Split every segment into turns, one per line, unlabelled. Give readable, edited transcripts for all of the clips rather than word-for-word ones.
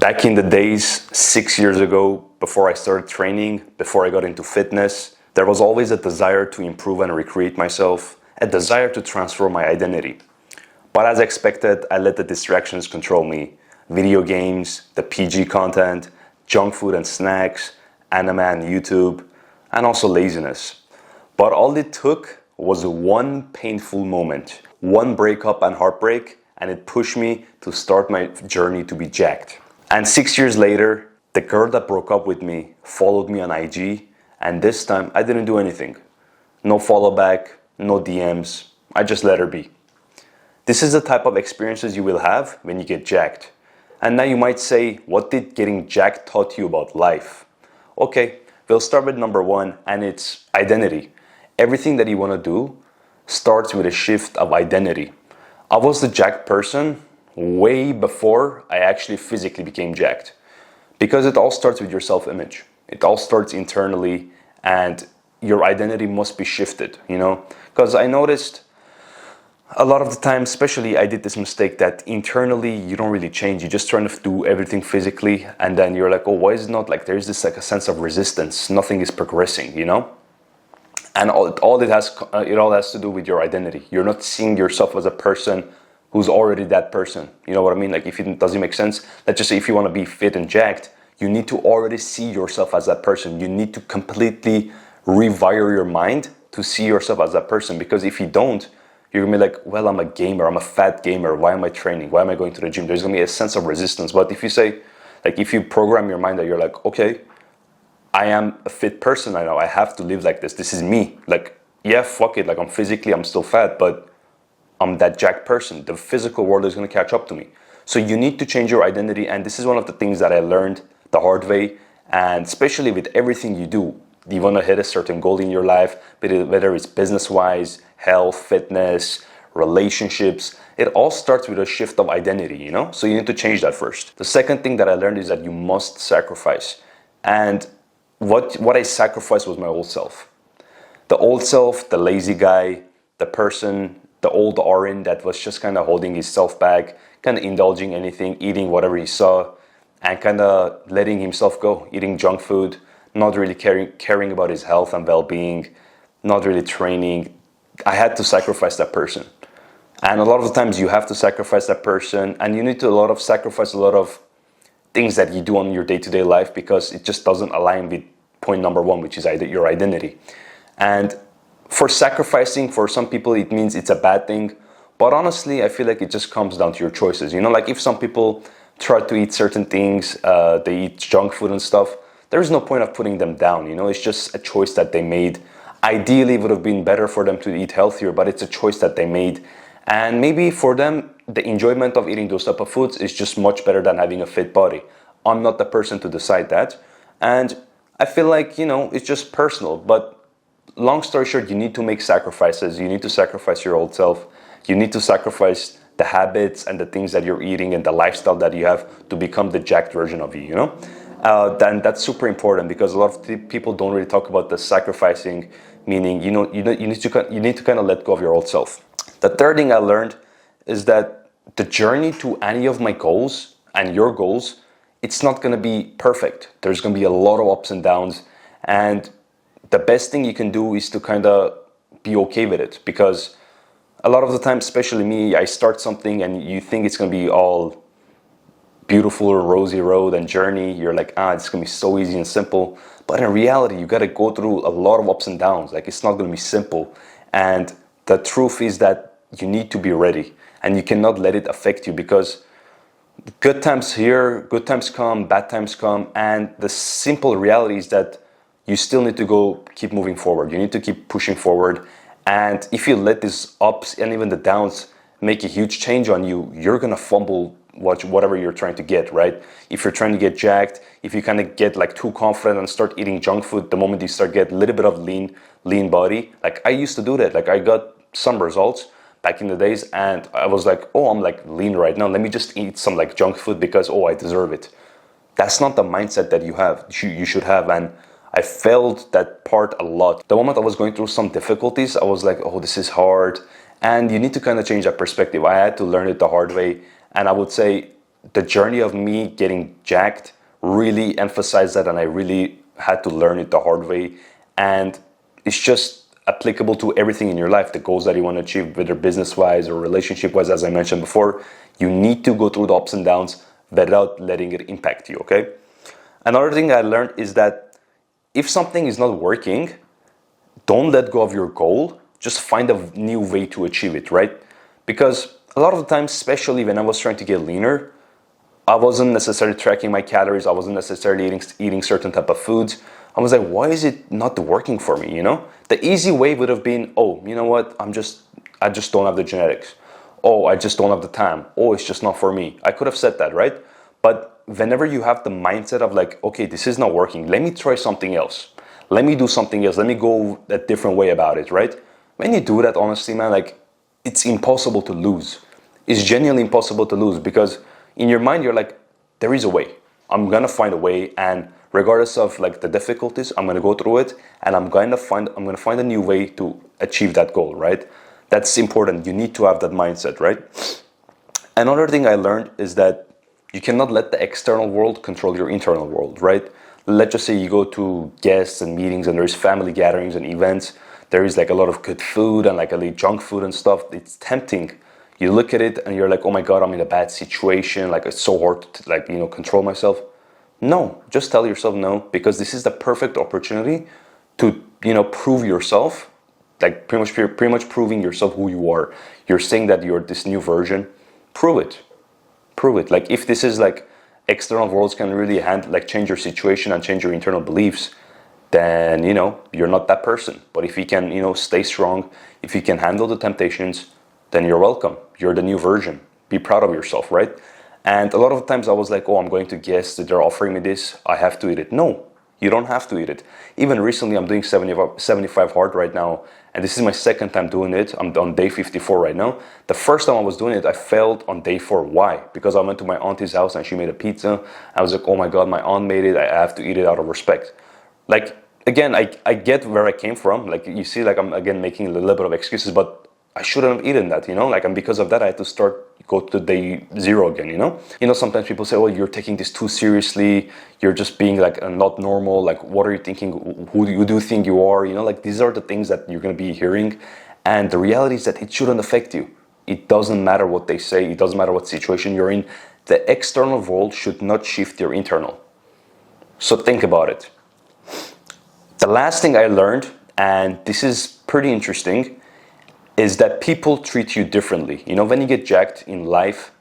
Back in the days, 6 years ago, before I started training, before I got into fitness, there was always a desire to improve and recreate myself, a desire to transform my identity. But as expected, I let the distractions control me. Video games, the PG content, junk food and snacks, anime and YouTube, and also laziness. But all it took was one painful moment, one breakup and heartbreak, and it pushed me to start my journey to be jacked. And 6 years later, the girl that broke up with me followed me on IG, and this time I didn't do anything. No follow back, no DMs, I just let her be. This is the type of experiences you will have when you get jacked. And now you might say, what did getting jacked taught you about life? Okay, we'll start with number one, and it's identity. Everything that you want to do starts with a shift of identity. I was the jacked person way before I actually physically became jacked. Because it all starts with your self-image. It all starts internally, and your identity must be shifted, Because I noticed a lot of the time, especially I did this mistake that internally you don't really change. You're just trying to do everything physically, and then you're like, oh, why is it not like there's this like a sense of resistance? Nothing is progressing, And it all has to do with your identity. You're not seeing yourself as a person who's already that person. You know what I mean? Like, if it doesn't make sense, let's just say if you want to be fit and jacked, you need to already see yourself as that person. You need to completely rewire your mind to see yourself as that person. Because if you don't, you're gonna be like, well, I'm a gamer, I'm a fat gamer. Why am I training? Why am I going to the gym? There's gonna be a sense of resistance. But if you say, like, if you program your mind that you're like, okay, I am a fit person right now. I have to live like this. This is me. Like, yeah, fuck it. Like, I'm still fat, but I'm that jacked person. The physical world is going to catch up to me. So you need to change your identity. And this is one of the things that I learned the hard way. And especially with everything you do, you want to hit a certain goal in your life, whether it's business-wise, health, fitness, relationships. It all starts with a shift of identity, So you need to change that first. The second thing that I learned is that you must sacrifice. And what I sacrificed was my old self. The old self, the lazy guy, the person, the old Arin that was just kind of holding his self back, kind of indulging anything, eating whatever he saw, and kind of letting himself go, eating junk food, not really caring about his health and well-being, not really training. I had to sacrifice that person. And a lot of the times you have to sacrifice that person, and you need to sacrifice a lot of things that you do on your day-to-day life because it just doesn't align with point number one, which is your identity. And for sacrificing, for some people, it means it's a bad thing. But honestly, I feel like it just comes down to your choices. Like if some people try to eat certain things, they eat junk food and stuff, there's no point of putting them down. It's just a choice that they made. Ideally, it would have been better for them to eat healthier, but it's a choice that they made. And maybe for them, the enjoyment of eating those type of foods is just much better than having a fit body. I'm not the person to decide that. And I feel like, it's just personal. But long story short, you need to make sacrifices. You need to sacrifice your old self. You need to sacrifice the habits and the things that you're eating and the lifestyle that you have to become the jacked version of you, Then that's super important because a lot of people don't really talk about the sacrificing, meaning, you need to kind of let go of your old self. The third thing I learned is that the journey to any of my goals and your goals, it's not going to be perfect. There's going to be a lot of ups and downs, and the best thing you can do is to kind of be okay with it, because a lot of the time, especially me, I start something and you think it's going to be all beautiful, rosy road and journey. You're like, it's going to be so easy and simple. But in reality, you got to go through a lot of ups and downs. Like, it's not going to be simple. And the truth is that you need to be ready, and you cannot let it affect you, because good times here, good times come, bad times come. And the simple reality is that you still need to keep moving forward. You need to keep pushing forward. And if you let these ups and even the downs make a huge change on you, you're going to fumble whatever you're trying to get, right? If you're trying to get jacked, if you kind of get like too confident and start eating junk food, the moment you start get a little bit of lean body, like I used to do that. Like I got some results back in the days, and I was like, oh, I'm like lean right now. Let me just eat some like junk food because, I deserve it. That's not the mindset that you should have. And I felt that part a lot. The moment I was going through some difficulties, I was like, oh, this is hard. And you need to kind of change that perspective. I had to learn it the hard way. And I would say the journey of me getting jacked really emphasized that, and I really had to learn it the hard way. And it's just applicable to everything in your life, the goals that you want to achieve, whether business-wise or relationship-wise, as I mentioned before. You need to go through the ups and downs without letting it impact you, okay? Another thing I learned is that if something is not working, don't let go of your goal. Just find a new way to achieve it, right? Because a lot of the times, especially when I was trying to get leaner, I wasn't necessarily tracking my calories. I wasn't necessarily eating certain type of foods. I was like, why is it not working for me, you know? The easy way would have been, oh, you know what? I just don't have the genetics. Oh, I just don't have the time. Oh, it's just not for me. I could have said that, right? But whenever you have the mindset of like, okay, this is not working. Let me try something else. Let me do something else. Let me go a different way about it, right? When you do that, honestly, man, like, it's impossible to lose. It's genuinely impossible to lose, because in your mind, you're like, there is a way. I'm gonna find a way, and regardless of like the difficulties, I'm gonna go through it, and I'm gonna find a new way to achieve that goal, right? That's important. You need to have that mindset, right? Another thing I learned is that you cannot let the external world control your internal world, right? Let's just say you go to guests and meetings, and there's family gatherings and events. There is like a lot of good food and like a little junk food and stuff. It's tempting. You look at it and you're like, oh my God, I'm in a bad situation. Like, it's so hard to like, you know, control myself. No, just tell yourself no, because this is the perfect opportunity to, you know, prove yourself, like pretty much proving yourself who you are. You're saying that you're this new version. Prove it. Prove it. Like, if this is like external worlds can really change your situation and change your internal beliefs, then, you know, you're not that person. But if you can, you know, stay strong, if you can handle the temptations, then you're welcome. You're the new version. Be proud of yourself, right? And a lot of times I was like, oh, I'm going to guess that they're offering me this. I have to eat it. No, you don't have to eat it. Even recently, I'm doing 75 hard right now. And this is my second time doing it. I'm on day 54 right now. The first time I was doing it, I failed on day 4. Why? Because I went to my auntie's house and she made a pizza. I was like, oh my God, my aunt made it. I have to eat it out of respect. Like, again, I get where I came from. Like, you see, like, I'm again making a little bit of excuses, but I shouldn't have eaten that, you know? Like, and because of that, I had to go to day 0 again, you know? You know, sometimes people say, oh, you're taking this too seriously. You're just being like not normal. Like, what are you thinking? Who do you think you are? You know, like, these are the things that you're going to be hearing. And the reality is that it shouldn't affect you. It doesn't matter what they say. It doesn't matter what situation you're in. The external world should not shift your internal. So think about it. The last thing I learned, and this is pretty interesting, is that people treat you differently. You know, when you get jacked in life,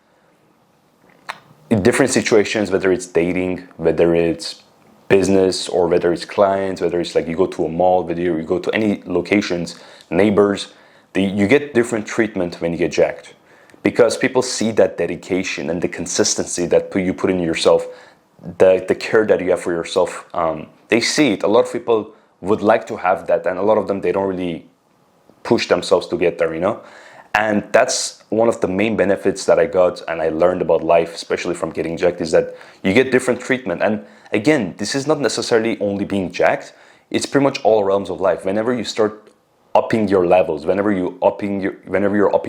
in different situations, whether it's dating, whether it's business, or whether it's clients, whether it's like you go to a mall, whether you go to any locations, neighbors, you get different treatment when you get jacked. Because people see that dedication and the consistency that you put in yourself, the care that you have for yourself. They see it. A lot of people would like to have that, and a lot of them, they don't really push themselves to get there, you know? And that's one of the main benefits that I got and I learned about life, especially from getting jacked, is that you get different treatment. And again, this is not necessarily only being jacked, it's pretty much all realms of life. Whenever you start upping your levels, whenever you're upping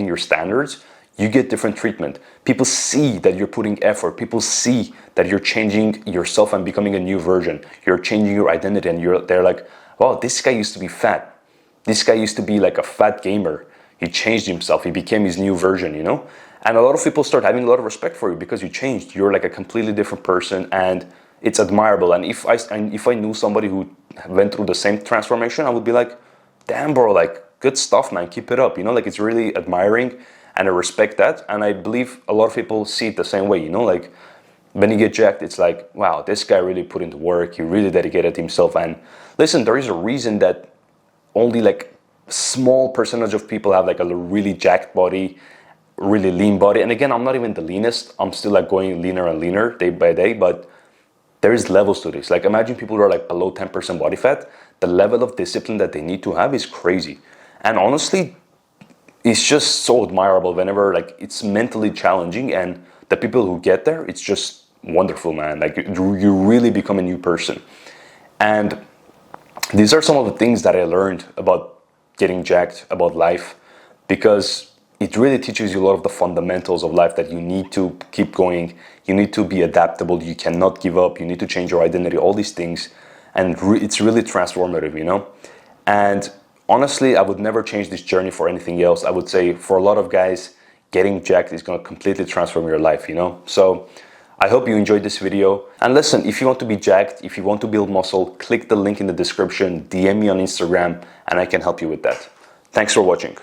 your standards, you get different treatment. People see that you're putting effort. People see that you're changing yourself and becoming a new version. You're changing your identity, and they're like, wow, this guy used to be fat. This guy used to be like a fat gamer. He changed himself. He became his new version, you know? And a lot of people start having a lot of respect for you because you changed. You're like a completely different person, and it's admirable. And if I knew somebody who went through the same transformation, I would be like, damn, bro, like, good stuff, man. Keep it up. You know, like, it's really admiring, and I respect that. And I believe a lot of people see it the same way, you know? Like, when you get jacked, it's like, wow, this guy really put into work. He really dedicated himself. And listen, there is a reason that only like small percentage of people have like a really jacked body, really lean body. And again, I'm not even the leanest. I'm still like going leaner and leaner day by day, but there is levels to this. Like, imagine people who are like below 10% body fat. The level of discipline that they need to have is crazy. And honestly, it's just so admirable whenever like it's mentally challenging, and the people who get there, it's just wonderful, man. Like, you really become a new person. And these are some of the things that I learned about getting jacked, about life, because it really teaches you a lot of the fundamentals of life that you need to keep going. You need to be adaptable. You cannot give up. You need to change your identity, all these things. And it's really transformative, you know? And honestly, I would never change this journey for anything else. I would say for a lot of guys, getting jacked is going to completely transform your life, you know? So I hope you enjoyed this video. And listen, if you want to be jacked, if you want to build muscle, click the link in the description, DM me on Instagram, and I can help you with that. Thanks for watching.